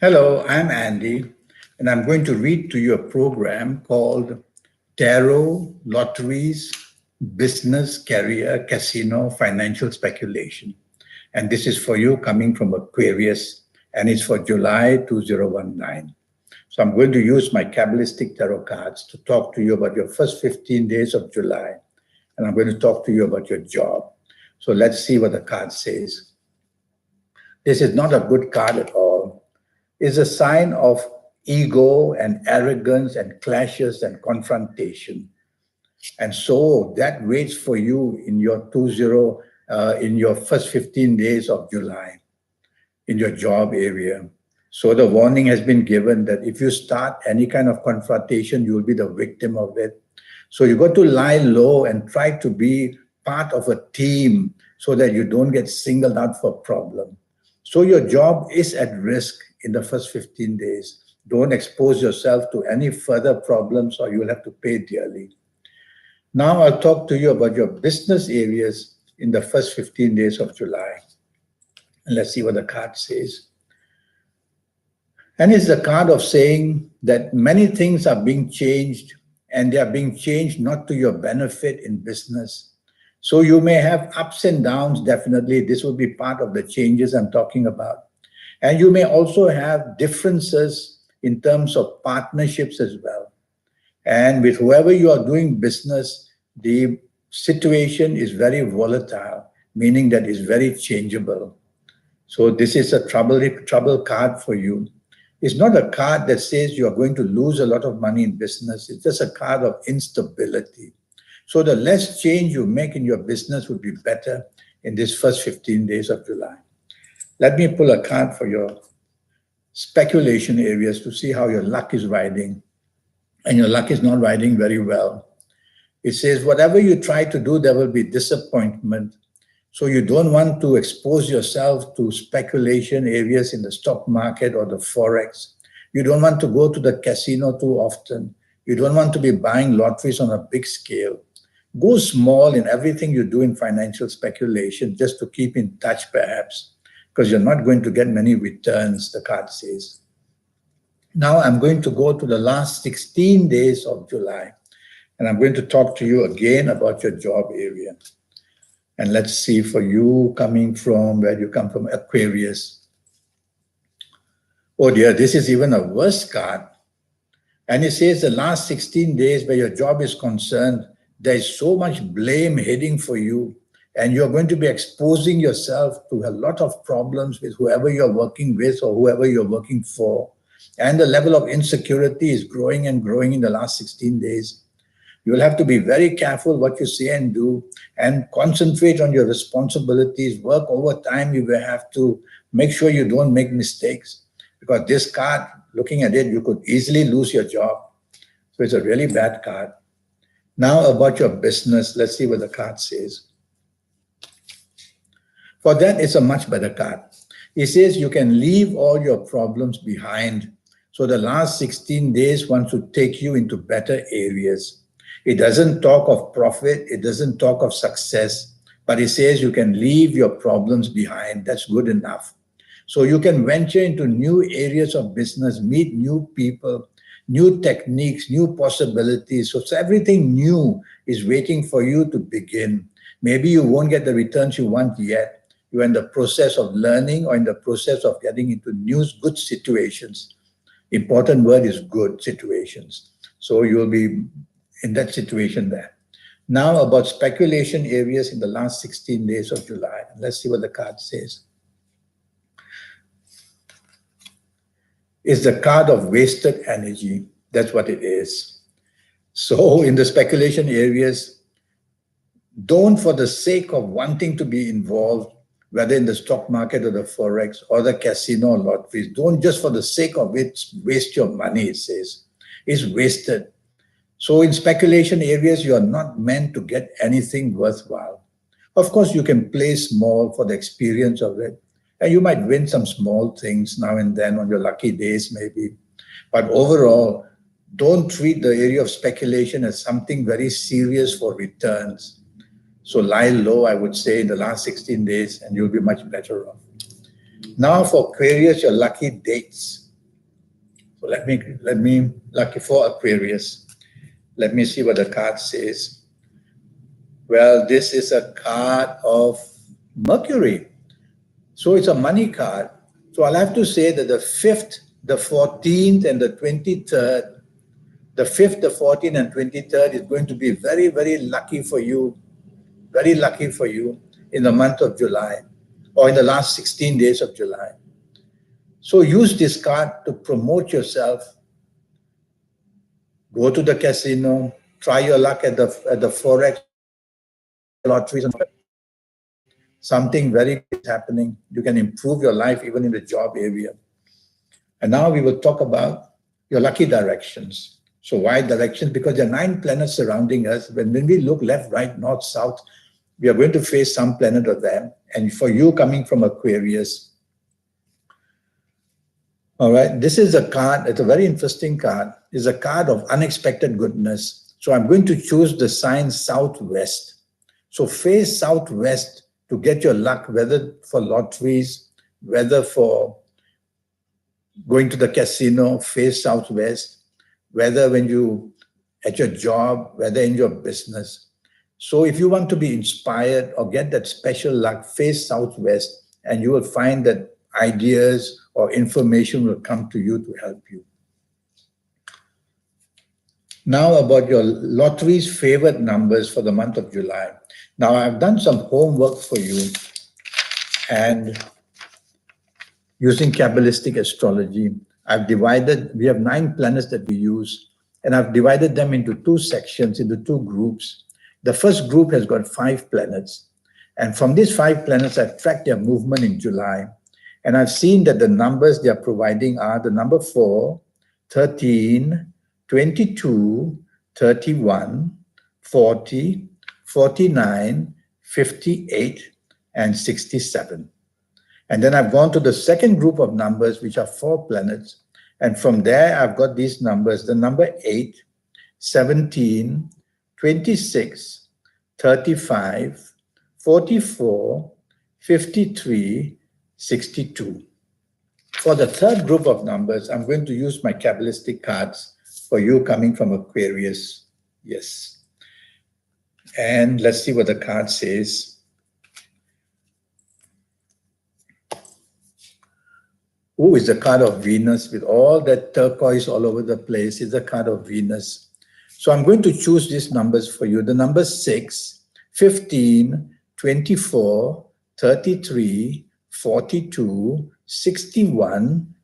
Hello, I'm Andy, and I'm going to read to you a program called Tarot, Lotteries, Business, Career, Casino, Financial Speculation. And this is for you coming from Aquarius, and it's for July 2019. So I'm going to use my Kabbalistic tarot cards to talk to you about your first 15 days of July, and I'm going to talk to you about your job. So let's see what the card says. This is not a good card at all. It's a sign of ego and arrogance and clashes and confrontation. And so that waits for you in your in your first 15 days of July in your job area. So the warning has been given that if you start any kind of confrontation, you will be the victim of it. So you got to lie low and try to be part of a team so that you don't get singled out for problem. So your job is at risk in the first 15 days. Don't expose yourself to any further problems or you'll have to pay dearly. Now I'll talk to you about your business areas in the first 15 days of July. And let's see what the card says. And it's the card of saying that many things are being changed, and they are being changed not to your benefit in business. So you may have ups and downs, definitely. This will be part of the changes I'm talking about. And you may also have differences in terms of partnerships as well. And with whoever you are doing business, the situation is very volatile, meaning that it's very changeable. So this is a trouble card for you. It's not a card that says you are going to lose a lot of money in business. It's just a card of instability. So the less change you make in your business would be better in this first 15 days of July. Let me pull a card for your speculation areas to see how your luck is riding. And your luck is not riding very well. It says, whatever you try to do, there will be disappointment. So you don't want to expose yourself to speculation areas in the stock market or the Forex. You don't want to go to the casino too often. You don't want to be buying lotteries on a big scale. Go small in everything you do in financial speculation just to keep in touch perhaps, because you're not going to get many returns, the card says. Now I'm going to go to the last 16 days of July, and I'm going to talk to you again about your job area. And let's see for you coming from, where you come from, Aquarius. Oh dear, this is even a worse card. And it says the last 16 days where your job is concerned, there is so much blame heading for you, and you're going to be exposing yourself to a lot of problems with whoever you're working with or whoever you're working for. And the level of insecurity is growing and growing in the last 16 days. You'll have to be very careful what you say and do, and concentrate on your responsibilities, work overtime. You will have to make sure you don't make mistakes, because this card, looking at it, you could easily lose your job. So it's a really bad card. Now about your business, let's see what the card says. For that, it's a much better card. It says you can leave all your problems behind. So the last 16 days, one should take you into better areas. It doesn't talk of profit, it doesn't talk of success, but it says you can leave your problems behind. That's good enough. So you can venture into new areas of business, meet new people, new techniques, new possibilities. So everything new is waiting for you to begin. Maybe you won't get the returns you want yet. You're in the process of learning or in the process of getting into new good situations. Important word is good situations. So you'll be in that situation there. Now about speculation areas in the last 16 days of July. Let's see what the card says. It's the card of wasted energy. That's what it is. So in the speculation areas, don't, for the sake of wanting to be involved, whether in the stock market or the Forex or the casino or lotteries, don't just for the sake of it waste your money, it says. It's wasted. So in speculation areas, you are not meant to get anything worthwhile. Of course, you can play small for the experience of it, and you might win some small things now and then on your lucky days maybe. But overall, don't treat the area of speculation as something very serious for returns. So lie low, I would say, in the last 16 days, and you'll be much better off. Now for Aquarius, your lucky dates. So let me, lucky for Aquarius. Let me see what the card says. Well, this is a card of Mercury. So it's a money card. So I'll have to say that the 5th, the 14th, and the 23rd, the 5th, the 14th, and 23rd is going to be very, very lucky for you, very lucky for you in the month of July or in the last 16 days of July. So use this card to promote yourself. Go to the casino, try your luck at the Forex, lotteries, and something very good is happening. You can improve your life even in the job area. And now we will talk about your lucky directions. So why directions? Because there are 9 planets surrounding us. When we look left, right, north, south, we are going to face some planet of them. And for you coming from Aquarius, all right, this is a card, it's a very interesting card. It's a card of unexpected goodness. So I'm going to choose the sign Southwest. So face Southwest to get your luck, whether for lotteries, whether for going to the casino, face Southwest, whether when you at your job, whether in your business. So if you want to be inspired or get that special luck, face Southwest, and you will find that ideas or information will come to you to help you. Now about your lottery's favorite numbers for the month of July. Now I've done some homework for you, and using Kabbalistic astrology, we have 9 planets that we use, and I've divided them into 2 sections, into 2 groups. The first group has got 5 planets, and from these 5 planets, I've tracked their movement in July, and I've seen that the numbers they are providing are the number 4, 13, 22, 31, 40, 49, 58, and 67. And then I've gone to the second group of numbers, which are 4 planets. And from there, I've got these numbers, the number 8, 17, 26, 35, 44, 53, 62. For the third group of numbers, I'm going to use my Kabbalistic cards for you coming from Aquarius. Yes. And let's see what the card says. Oh, it's the card of Venus with all that turquoise all over the place. It's the card of Venus. So I'm going to choose these numbers for you. The numbers 6, 15, 24, 33, 42, 61,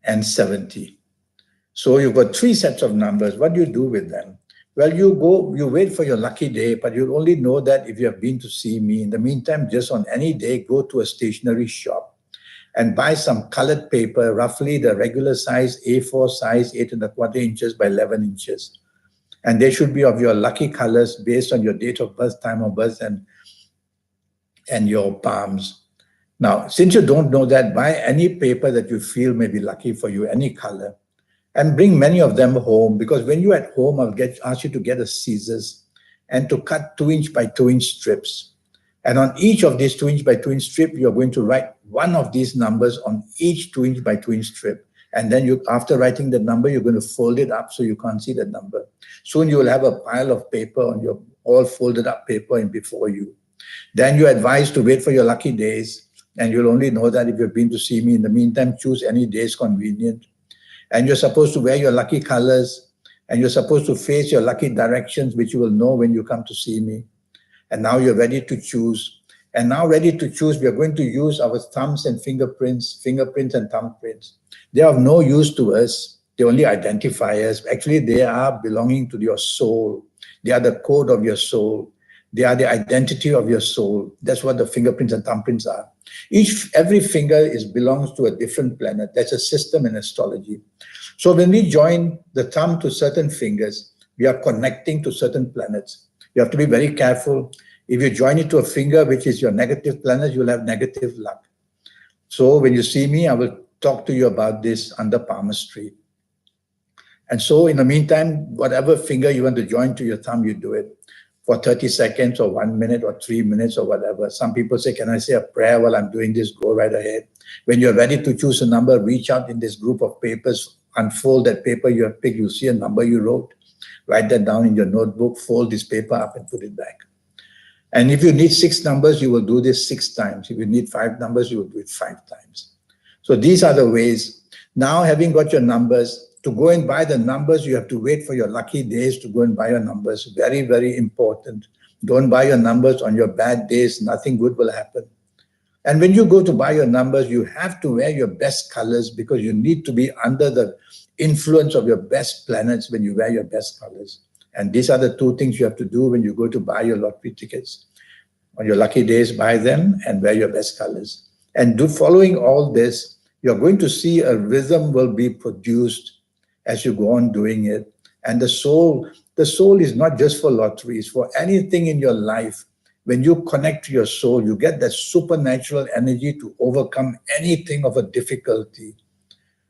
and 70. So you've got 3 sets of numbers. What do you do with them? Well, you wait for your lucky day, but you'll only know that if you have been to see me. In the meantime, just on any day, go to a stationery shop and buy some colored paper, roughly the regular size, A4 size, 8¼ inches by 11 inches. And they should be of your lucky colors based on your date of birth, time of birth, and your palms. Now, since you don't know that, buy any paper that you feel may be lucky for you, any color, and bring many of them home, because when you're at home, I'll ask you to get a scissors and to cut 2-inch by 2-inch strips. And on each of these 2-inch by 2-inch strip, you're going to write one of these numbers on each 2-inch by 2-inch strip. And then after writing the number, you're going to fold it up so you can't see the number. Soon you will have a pile of paper on your all folded up paper before you. Then you're advised to wait for your lucky days, and you'll only know that if you've been to see me. In the meantime, choose any days convenient. And you're supposed to wear your lucky colors, and you're supposed to face your lucky directions, which you will know when you come to see me. And now you're ready to choose. And now ready to choose, we are going to use our thumbs and fingerprints and thumbprints. They are of no use to us. They only identify us. Actually, they are belonging to your soul. They are the code of your soul. They are the identity of your soul. That's what the fingerprints and thumbprints are. Every finger belongs to a different planet. That's a system in astrology. So when we join the thumb to certain fingers, we are connecting to certain planets. You have to be very careful. If you join it to a finger, which is your negative planet, you'll have negative luck. So when you see me, I will talk to you about this under palmistry. And so in the meantime, whatever finger you want to join to your thumb, you do it for 30 seconds or 1 minute or 3 minutes or whatever. Some people say, can I say a prayer while I'm doing this? Go right ahead. When you're ready to choose a number, reach out in this group of papers unfold that paper you have picked, you'll see a number you wrote. Write that down in your notebook, fold this paper up and put it back. And if you need 6 numbers, you will do this 6 times. If you need 5 numbers, you will do it 5 times. So these are the ways. Now, having got your numbers, to go and buy the numbers, you have to wait for your lucky days to go and buy your numbers. Very, very important. Don't buy your numbers on your bad days. Nothing good will happen. And when you go to buy your numbers, you have to wear your best colors because you need to be under the influence of your best planets when you wear your best colors. And these are the 2 things you have to do when you go to buy your lottery tickets. On your lucky days, buy them and wear your best colors. And following all this, you're going to see a rhythm will be produced as you go on doing it. And the soul is not just for lotteries, for anything in your life. When you connect to your soul, you get that supernatural energy to overcome anything of a difficulty.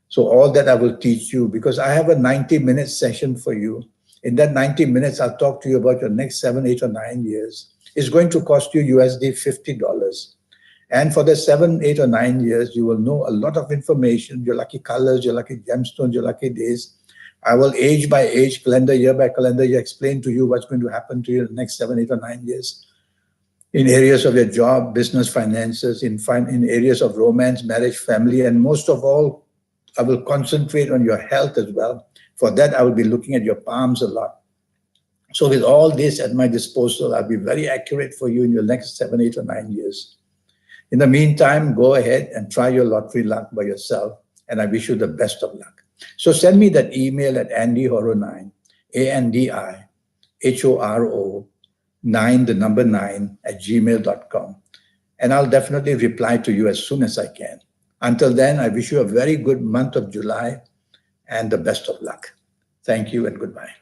So all that I will teach you, because I have a 90-minute session for you. In that 90 minutes, I'll talk to you about your next 7, 8, or 9 years. It's going to cost you USD $50. And for the 7, 8, or 9 years, you will know a lot of information, your lucky colors, your lucky gemstones, your lucky days. I will age by age, calendar year by calendar year, explain to you what's going to happen to you in the next 7, 8, or 9 years. In areas of your job, business, finances, in areas of romance, marriage, family, and most of all, I will concentrate on your health as well. For that, I will be looking at your palms a lot. So with all this at my disposal, I'll be very accurate for you in your next 7, 8, or 9 years. In the meantime, go ahead and try your lottery luck by yourself, and I wish you the best of luck. So send me that email at andyhoro9, ANDIHORO9, the number 9, at gmail.com. And I'll definitely reply to you as soon as I can. Until then, I wish you a very good month of July and the best of luck. Thank you and goodbye.